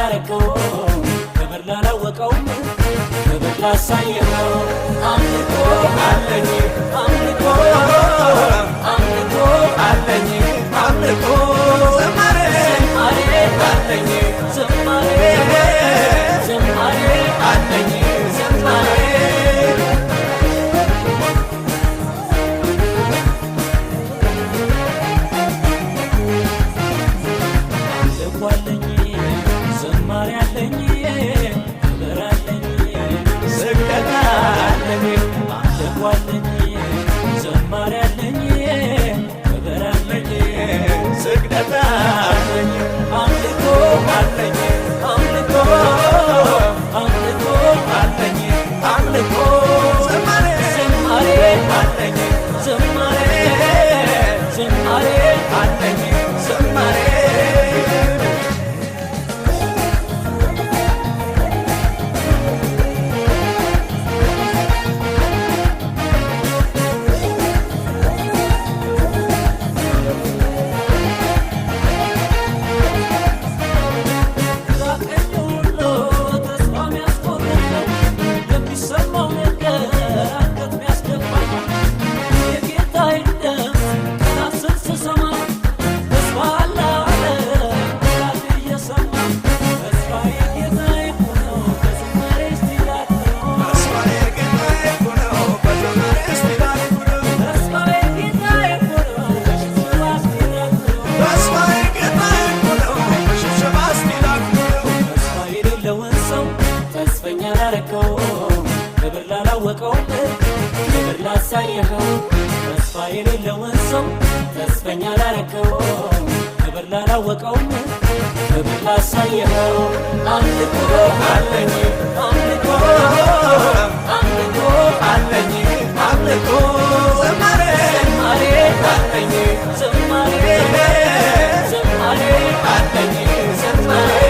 ላረከው ክብር ላላወቀው ክብር ላሳየው አምልኮ አለኝ አምልኮ አምልኮ አለኝ አምልኮ ዘማሬ አለኝ ዘማሬ ዘማሬ አለኝ ዘማሬ ክብር ላላወቀው ክብር ላሳየኸው ተስፋ የሌለውን ሰው ተስፈኛ ላረከው ክብር ላላወቀው ክብር ላሳየኸው አምልኮ አለኝ አምልኮ አምልኮ አለኝ አምልኮ ዘማሬ ዘማሬ አለኝ ዘማሬ ዘማሬ አለኝ ዘማሬ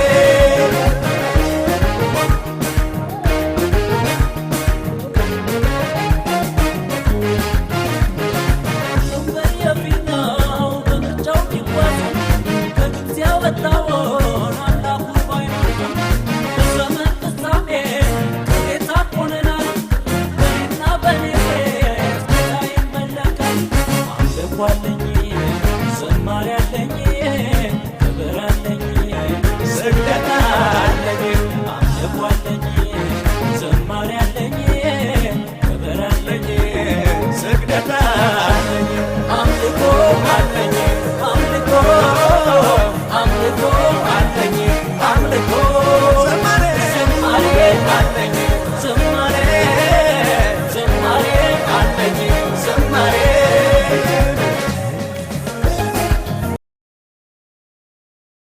I think